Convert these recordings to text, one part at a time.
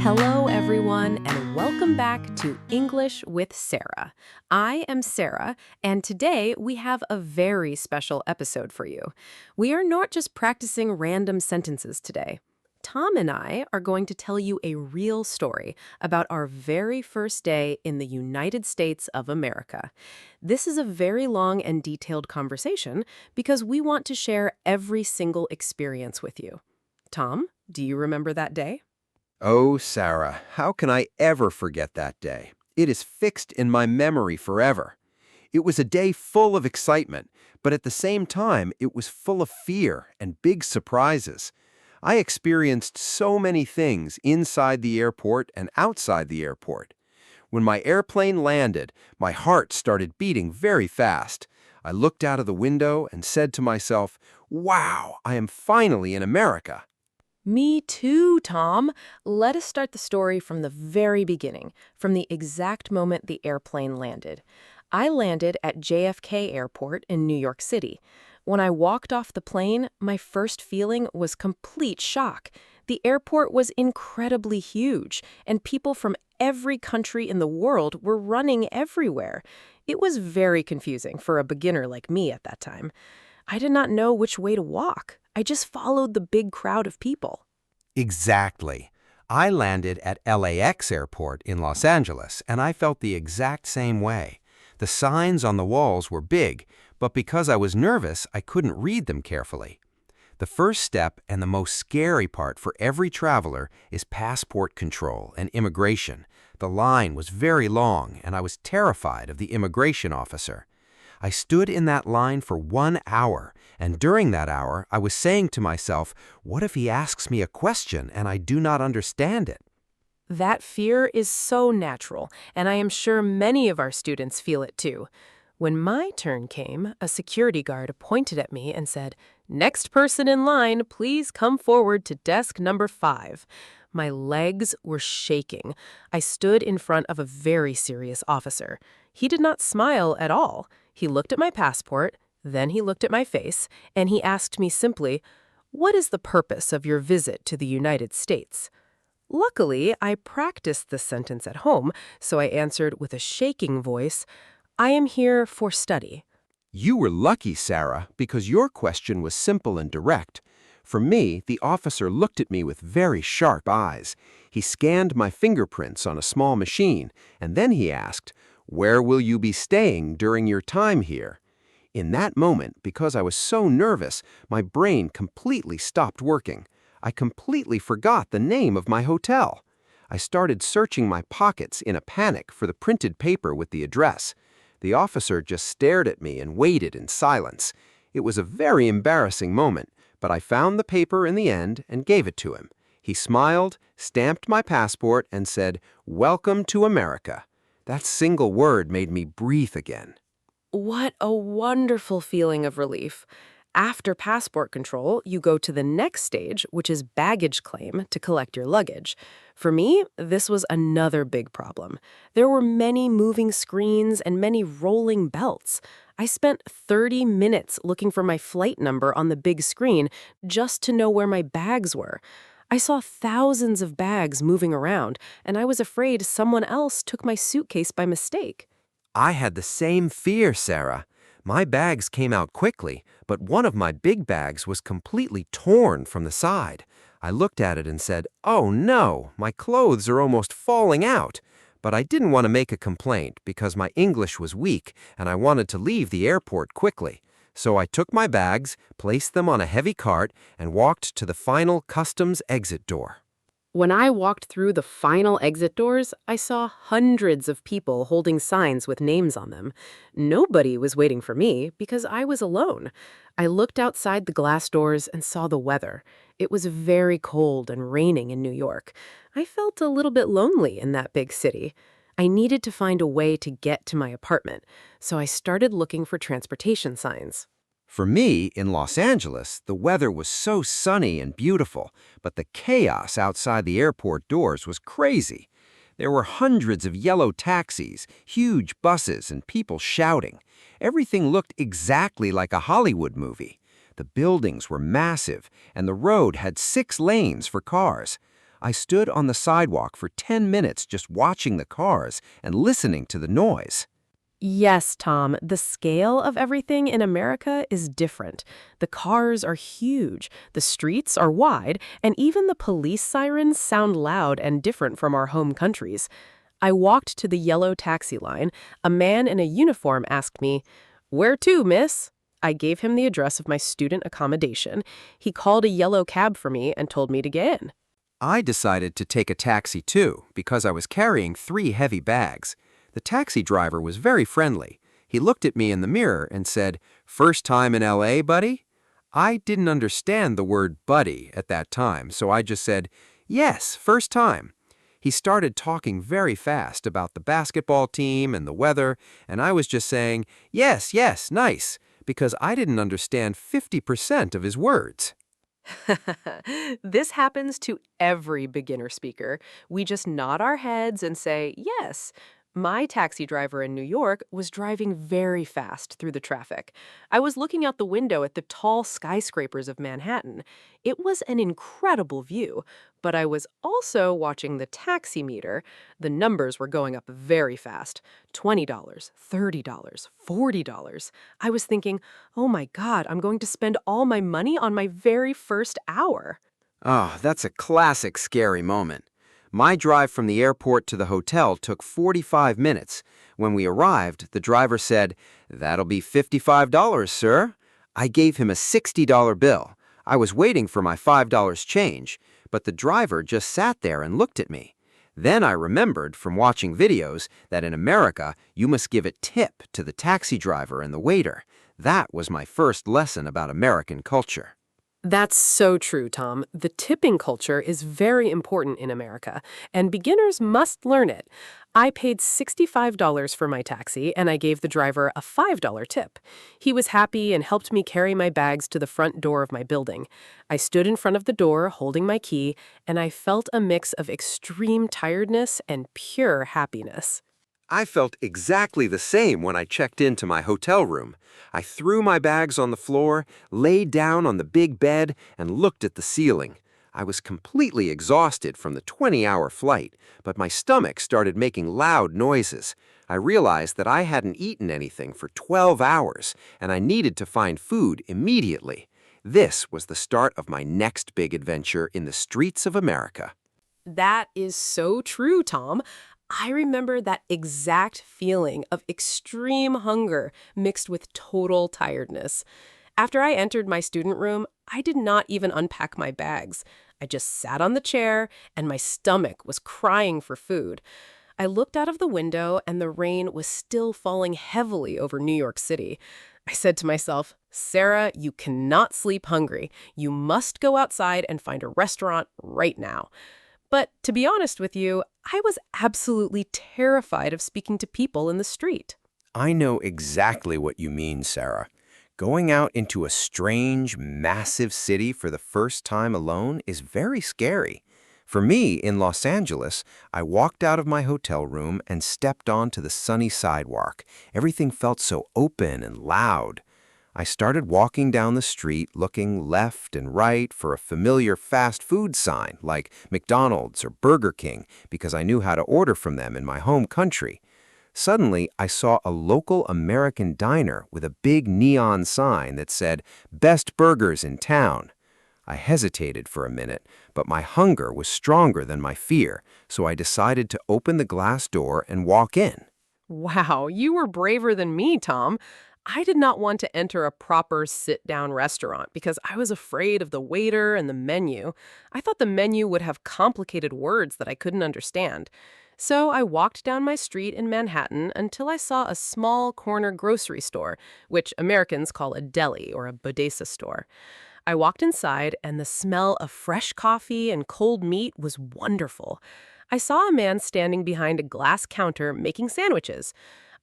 Hello, everyone, and welcome back to English with Sarah. I am Sarah, and today we have a very special episode for you. We are not just practicing random sentences today. Tom and I are going to tell you a real story about our very first day in the United States of America. This is a very long and detailed conversation because we want to share every single experience with you. Tom, do you remember that day? Oh, Sarah, how can I ever forget that day? It is fixed in my memory forever. It was a day full of excitement, but at the same time, it was full of fear and big surprises. I experienced so many things inside the airport and outside the airport. When my airplane landed, my heart started beating very fast. I looked out of the window and said to myself, "Wow, I am finally in America." Me too, Tom. Let us start the story from the very beginning, from the exact moment the airplane landed. I landed at JFK Airport in New York City. When I walked off the plane, my first feeling was complete shock. The airport was incredibly huge, and people from every country in the world were running everywhere. It was very confusing for a beginner like me at that time. I did not know which way to walk. I just followed the big crowd of people. Exactly. I landed at LAX Airport in Los Angeles, and I felt the exact same way. The signs on the walls were big, but because I was nervous, I couldn't read them carefully. The first step and the most scary part for every traveler is passport control and immigration. The line was very long, and I was terrified of the immigration officer. I stood in that line for 1 hour, and during that hour, I was saying to myself, what if he asks me a question and I do not understand it? That fear is so natural, and I am sure many of our students feel it too. When my turn came, a security guard pointed at me and said, "Next person in line, please come forward to desk number 5. My legs were shaking. I stood in front of a very serious officer. He did not smile at all. He looked at my passport, then he looked at my face, and he asked me simply, "What is the purpose of your visit to the United States?" Luckily, I practiced this sentence at home, so I answered with a shaking voice, "I am here for study." You were lucky, Sarah, because your question was simple and direct. For me, the officer looked at me with very sharp eyes. He scanned my fingerprints on a small machine, and then he asked, "Where will you be staying during your time here?" In that moment, because I was so nervous, my brain completely stopped working. I completely forgot the name of my hotel. I started searching my pockets in a panic for the printed paper with the address. The officer just stared at me and waited in silence. It was a very embarrassing moment, but I found the paper in the end and gave it to him. He smiled, stamped my passport, and said, "Welcome to America." That single word made me breathe again. What a wonderful feeling of relief. After passport control, you go to the next stage, which is baggage claim, to collect your luggage. For me, this was another big problem. There were many moving screens and many rolling belts. I spent 30 minutes looking for my flight number on the big screen just to know where my bags were. I saw thousands of bags moving around, and I was afraid someone else took my suitcase by mistake. I had the same fear, Sarah. My bags came out quickly, but one of my big bags was completely torn from the side. I looked at it and said, "Oh no, my clothes are almost falling out." But I didn't want to make a complaint because my English was weak and I wanted to leave the airport quickly. So I took my bags, placed them on a heavy cart, and walked to the final customs exit door. When I walked through the final exit doors, I saw hundreds of people holding signs with names on them. Nobody was waiting for me because I was alone. I looked outside the glass doors and saw the weather. It was very cold and raining in New York. I felt a little bit lonely in that big city. I needed to find a way to get to my apartment, so I started looking for transportation signs. For me, in Los Angeles, the weather was so sunny and beautiful, but the chaos outside the airport doors was crazy. There were hundreds of yellow taxis, huge buses, and people shouting. Everything looked exactly like a Hollywood movie. The buildings were massive, and the road had 6 lanes for cars. I stood on the sidewalk for 10 minutes just watching the cars and listening to the noise. Yes, Tom, the scale of everything in America is different. The cars are huge, the streets are wide, and even the police sirens sound loud and different from our home countries. I walked to the yellow taxi line. A man in a uniform asked me, "Where to, miss?" I gave him the address of my student accommodation. He called a yellow cab for me and told me to get in. I decided to take a taxi too because I was carrying 3 heavy bags. The taxi driver was very friendly. He looked at me in the mirror and said, "First time in LA, buddy?" I didn't understand the word buddy at that time, so I just said, "Yes, first time." He started talking very fast about the basketball team and the weather, and I was just saying, "Yes, yes, nice," because I didn't understand 50% of his words. This happens to every beginner speaker. We just nod our heads and say, yes. My taxi driver in New York was driving very fast through the traffic. I was looking out the window at the tall skyscrapers of Manhattan. It was an incredible view, but I was also watching the taxi meter. The numbers were going up very fast. $20, $30, $40. I was thinking, oh my God, I'm going to spend all my money on my very first hour. Oh, that's a classic scary moment. My drive from the airport to the hotel took 45 minutes. When we arrived, the driver said, "That'll be $55, sir." I gave him a $60 bill. I was waiting for my $5 change, but the driver just sat there and looked at me. Then I remembered from watching videos that in America, you must give a tip to the taxi driver and the waiter. That was my first lesson about American culture. That's so true, Tom. The tipping culture is very important in America, and beginners must learn it. I paid $65 for my taxi, and I gave the driver a $5 tip. He was happy and helped me carry my bags to the front door of my building. I stood in front of the door, holding my key, and I felt a mix of extreme tiredness and pure happiness. I felt exactly the same when I checked into my hotel room. I threw my bags on the floor, laid down on the big bed, and looked at the ceiling. I was completely exhausted from the 20-hour flight, but my stomach started making loud noises. I realized that I hadn't eaten anything for 12 hours, and I needed to find food immediately. This was the start of my next big adventure in the streets of America. That is so true, Tom. I remember that exact feeling of extreme hunger mixed with total tiredness. After I entered my student room, I did not even unpack my bags. I just sat on the chair, and my stomach was crying for food. I looked out of the window, and the rain was still falling heavily over New York City. I said to myself, Sarah, you cannot sleep hungry. You must go outside and find a restaurant right now. But to be honest with you, I was absolutely terrified of speaking to people in the street. I know exactly what you mean, Sarah. Going out into a strange, massive city for the first time alone is very scary. For me, in Los Angeles, I walked out of my hotel room and stepped onto the sunny sidewalk. Everything felt so open and loud. I started walking down the street, looking left and right for a familiar fast food sign like McDonald's or Burger King because I knew how to order from them in my home country. Suddenly, I saw a local American diner with a big neon sign that said, "Best burgers in town." I hesitated for a minute, but my hunger was stronger than my fear, so I decided to open the glass door and walk in. Wow, you were braver than me, Tom. I did not want to enter a proper sit-down restaurant because I was afraid of the waiter and the menu. I thought the menu would have complicated words that I couldn't understand. So I walked down my street in Manhattan until I saw a small corner grocery store, which Americans call a deli or a bodega store. I walked inside, and the smell of fresh coffee and cold meat was wonderful. I saw a man standing behind a glass counter making sandwiches.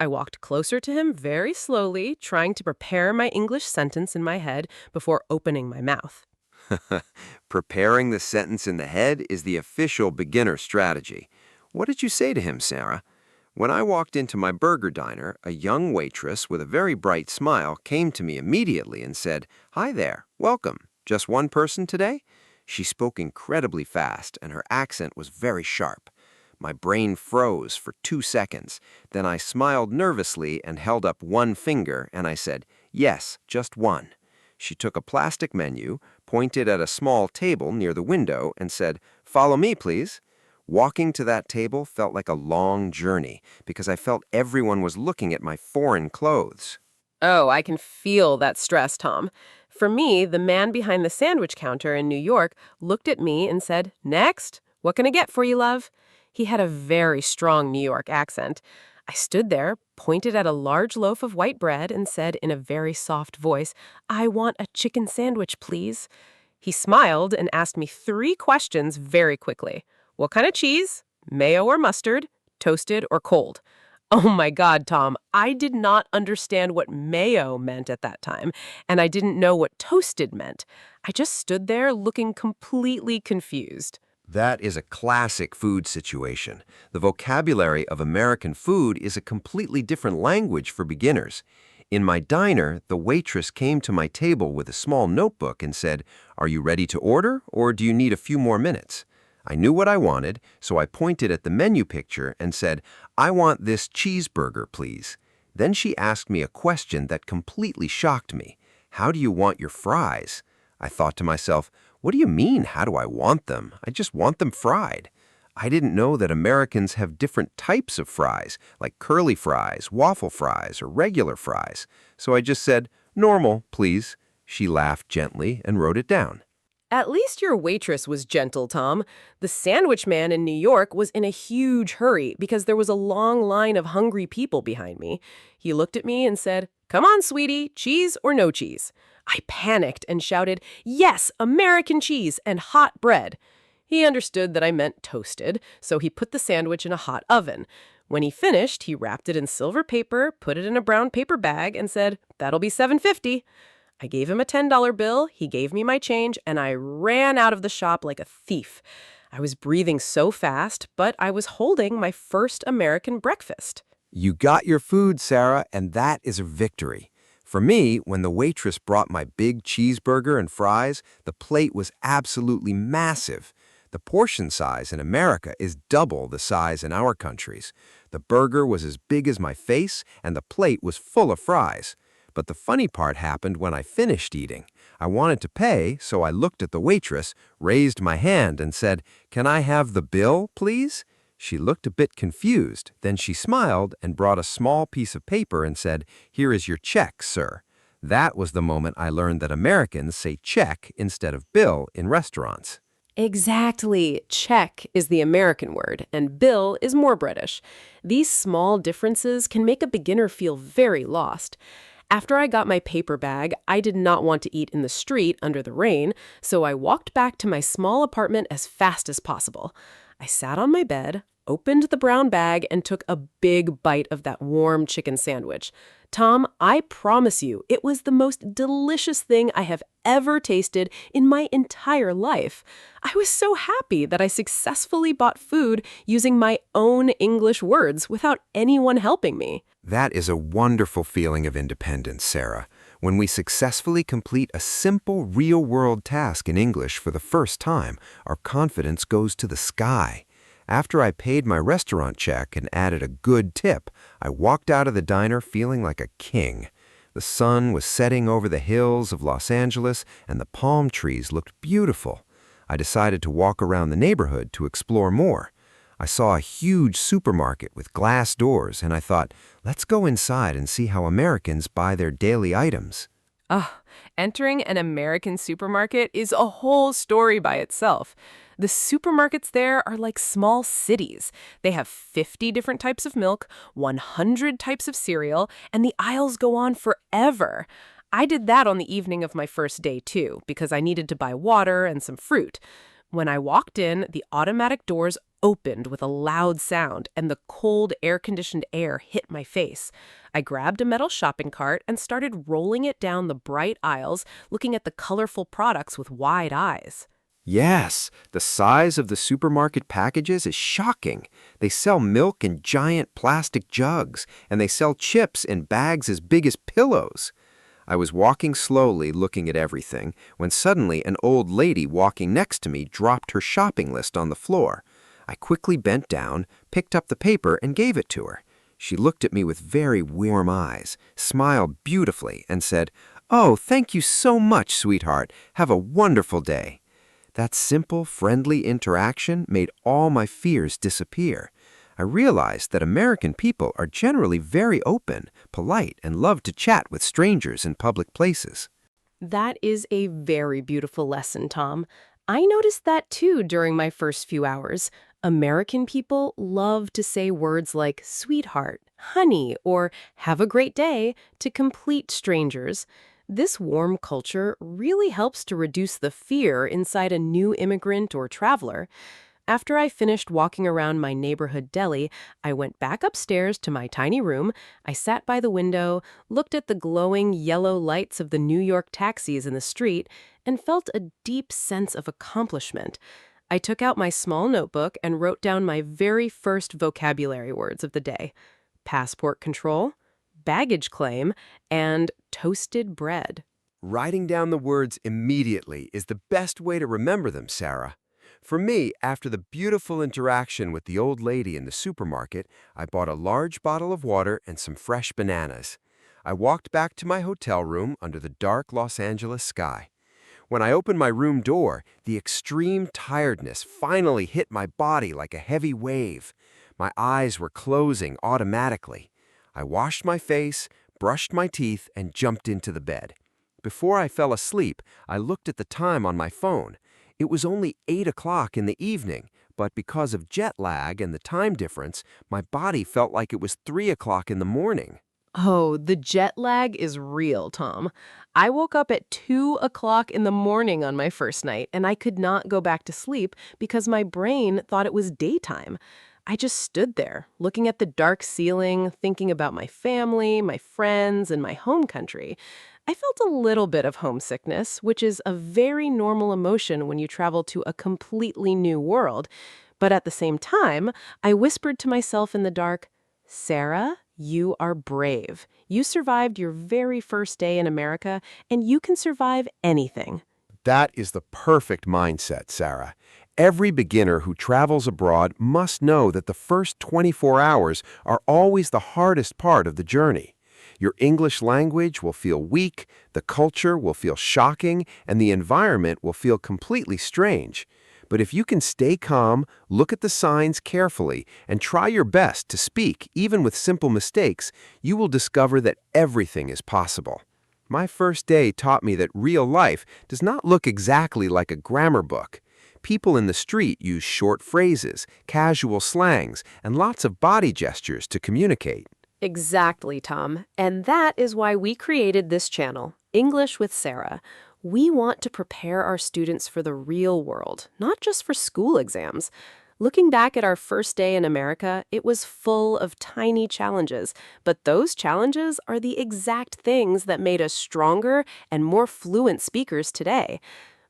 I walked closer to him very slowly, trying to prepare my English sentence in my head before opening my mouth. Preparing the sentence in the head is the official beginner strategy. What did you say to him, Sarah? When I walked into my burger diner, a young waitress with a very bright smile came to me immediately and said, "Hi there, welcome. Just one person today?" She spoke incredibly fast, and her accent was very sharp. My brain froze for 2 seconds. Then I smiled nervously and held up one finger, and I said, "Yes, just one." She took a plastic menu, pointed at a small table near the window, and said, "Follow me, please." Walking to that table felt like a long journey because I felt everyone was looking at my foreign clothes. Oh, I can feel that stress, Tom. For me, the man behind the sandwich counter in New York looked at me and said, "Next, what can I get for you, love?" He had a very strong New York accent. I stood there, pointed at a large loaf of white bread, and said in a very soft voice, "I want a chicken sandwich, please." He smiled and asked me 3 questions very quickly. What kind of cheese? Mayo or mustard? Toasted or cold? Oh my God, Tom, I did not understand what mayo meant at that time, and I didn't know what toasted meant. I just stood there looking completely confused. That is a classic food situation. The vocabulary of American food is a completely different language for beginners. In my diner, the waitress came to my table with a small notebook and said, "Are you ready to order, or do you need a few more minutes?" I knew what I wanted, so I pointed at the menu picture and said, "I want this cheeseburger, please." Then she asked me a question that completely shocked me. "How do you want your fries?" I thought to myself, what do you mean, how do I want them? I just want them fried. I didn't know that Americans have different types of fries, like curly fries, waffle fries, or regular fries. So I just said, "Normal, please." She laughed gently and wrote it down. At least your waitress was gentle, Tom. The sandwich man in New York was in a huge hurry because there was a long line of hungry people behind me. He looked at me and said, "Come on, sweetie, cheese or no cheese?" I panicked and shouted, "Yes, American cheese and hot bread." He understood that I meant toasted, so he put the sandwich in a hot oven. When he finished, he wrapped it in silver paper, put it in a brown paper bag, and said, "That'll be $7.50. I gave him a $10 bill, he gave me my change, and I ran out of the shop like a thief. I was breathing so fast, but I was holding my first American breakfast. You got your food, Sarah, and that is a victory. For me, when the waitress brought my big cheeseburger and fries, the plate was absolutely massive. The portion size in America is double the size in our countries. The burger was as big as my face, and the plate was full of fries. But the funny part happened when I finished eating. I wanted to pay, so I looked at the waitress, raised my hand, and said, "Can I have the bill, please?" She looked a bit confused. Then she smiled and brought a small piece of paper and said, "Here is your check, sir." That was the moment I learned that Americans say check instead of bill in restaurants. Exactly. Check is the American word, and bill is more British. These small differences can make a beginner feel very lost. After I got my paper bag, I did not want to eat in the street under the rain, so I walked back to my small apartment as fast as possible. I sat on my bed, opened the brown bag, and took a big bite of that warm chicken sandwich. Tom, I promise you, it was the most delicious thing I have ever tasted in my entire life. I was so happy that I successfully bought food using my own English words without anyone helping me. That is a wonderful feeling of independence, Sarah. When we successfully complete a simple, real-world task in English for the first time, our confidence goes to the sky. After I paid my restaurant check and added a good tip, I walked out of the diner feeling like a king. The sun was setting over the hills of Los Angeles, and the palm trees looked beautiful. I decided to walk around the neighborhood to explore more. I saw a huge supermarket with glass doors, and I thought, let's go inside and see how Americans buy their daily items. Ah, entering an American supermarket is a whole story by itself. The supermarkets there are like small cities. They have 50 different types of milk, 100 types of cereal, and the aisles go on forever. I did that on the evening of my first day, too, because I needed to buy water and some fruit. When I walked in, the automatic doors opened with a loud sound, and the cold, air-conditioned air hit my face. I grabbed a metal shopping cart and started rolling it down the bright aisles, looking at the colorful products with wide eyes. Yes, the size of the supermarket packages is shocking. They sell milk in giant plastic jugs, and they sell chips in bags as big as pillows. I was walking slowly, looking at everything, when suddenly an old lady walking next to me dropped her shopping list on the floor. I quickly bent down, picked up the paper, and gave it to her. She looked at me with very warm eyes, smiled beautifully, and said, "Oh, thank you so much, sweetheart. Have a wonderful day." That simple, friendly interaction made all my fears disappear. I realized that American people are generally very open, polite, and love to chat with strangers in public places. That is a very beautiful lesson, Tom. I noticed that too during my first few hours. American people love to say words like sweetheart, honey, or have a great day to complete strangers. This warm culture really helps to reduce the fear inside a new immigrant or traveler. After I finished walking around my neighborhood deli, I went back upstairs to my tiny room. I sat by the window, looked at the glowing yellow lights of the New York taxis in the street, and felt a deep sense of accomplishment. I took out my small notebook and wrote down my very first vocabulary words of the day: passport control, baggage claim, and toasted bread. Writing down the words immediately is the best way to remember them, Sarah. For me, after the beautiful interaction with the old lady in the supermarket, I bought a large bottle of water and some fresh bananas. I walked back to my hotel room under the dark Los Angeles sky. When I opened my room door, the extreme tiredness finally hit my body like a heavy wave. My eyes were closing automatically. I washed my face, brushed my teeth, and jumped into the bed. Before I fell asleep, I looked at the time on my phone. It was only 8 o'clock in the evening, but because of jet lag and the time difference, my body felt like it was 3 o'clock in the morning. Oh, the jet lag is real, Tom. I woke up at 2 o'clock in the morning on my first night, and I could not go back to sleep because my brain thought it was daytime. I just stood there, looking at the dark ceiling, thinking about my family, my friends, and my home country. I felt a little bit of homesickness, which is a very normal emotion when you travel to a completely new world. But at the same time, I whispered to myself in the dark, Sarah, you are brave. You survived your very first day in America, and you can survive anything. That is the perfect mindset, Sarah. Every beginner who travels abroad must know that the first 24 hours are always the hardest part of the journey. Your English language will feel weak, the culture will feel shocking, and the environment will feel completely strange. But if you can stay calm, look at the signs carefully, and try your best to speak, even with simple mistakes, you will discover that everything is possible. My first day taught me that real life does not look exactly like a grammar book. People in the street use short phrases, casual slangs, and lots of body gestures to communicate. Exactly, Tom. And that is why we created this channel, English with Sarah. We want to prepare our students for the real world, not just for school exams. Looking back at our first day in America, it was full of tiny challenges, but those challenges are the exact things that made us stronger and more fluent speakers today.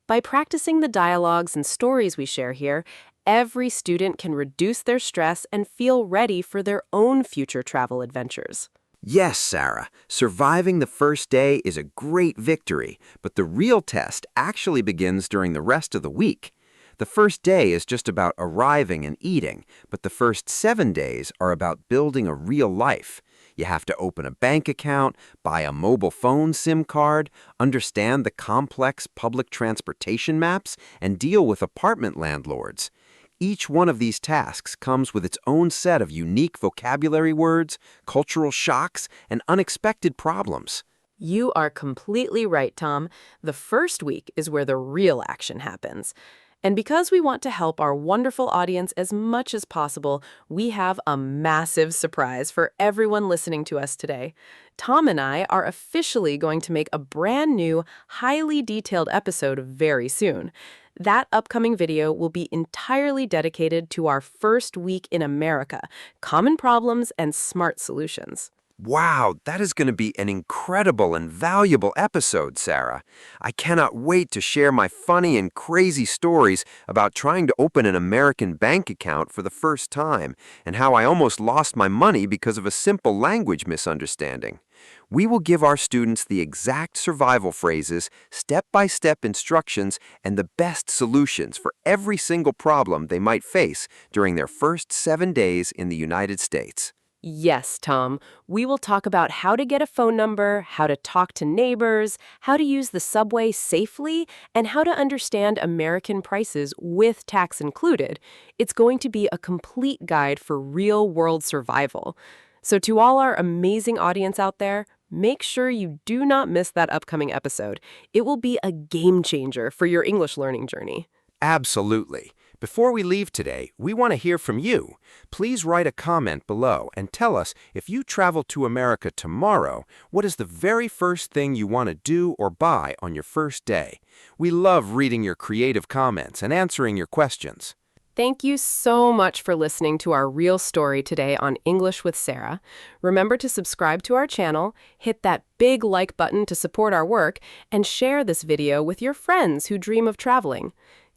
By practicing the dialogues and stories we share here, every student can reduce their stress and feel ready for their own future travel adventures. Yes, Sarah, surviving the first day is a great victory, but the real test actually begins during the rest of the week. The first day is just about arriving and eating, but the first 7 days are about building a real life. You have to open a bank account, buy a mobile phone SIM card, understand the complex public transportation maps, and deal with apartment landlords. Each one of these tasks comes with its own set of unique vocabulary words, cultural shocks, and unexpected problems. You are completely right, Tom. The first week is where the real action happens. And because we want to help our wonderful audience as much as possible, we have a massive surprise for everyone listening to us today. Tom and I are officially going to make a brand new, highly detailed episode very soon. That upcoming video will be entirely dedicated to our first week in America, common problems and smart solutions. Wow, that is going to be an incredible and valuable episode, Sarah. I cannot wait to share my funny and crazy stories about trying to open an American bank account for the first time and how I almost lost my money because of a simple language misunderstanding. We will give our students the exact survival phrases, step-by-step instructions, and the best solutions for every single problem they might face during their first 7 days in the United States. Yes, Tom. We will talk about how to get a phone number, how to talk to neighbors, how to use the subway safely, and how to understand American prices with tax included. It's going to be a complete guide for real-world survival. So to all our amazing audience out there, make sure you do not miss that upcoming episode. It will be a game changer for your English learning journey. Absolutely. Before we leave today, we want to hear from you. Please write a comment below and tell us if you travel to America tomorrow, what is the very first thing you want to do or buy on your first day? We love reading your creative comments and answering your questions. Thank you so much for listening to our real story today on English with Sarah. Remember to subscribe to our channel, hit that big like button to support our work, and share this video with your friends who dream of traveling.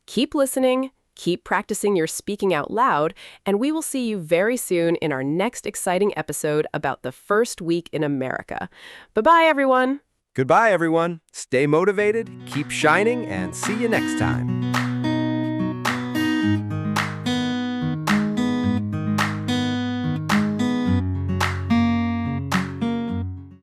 Keep listening, keep practicing your speaking out loud, and we will see you very soon in our next exciting episode about the first week in America. Bye-bye, everyone. Goodbye, everyone. Stay motivated, keep shining, and see you next time.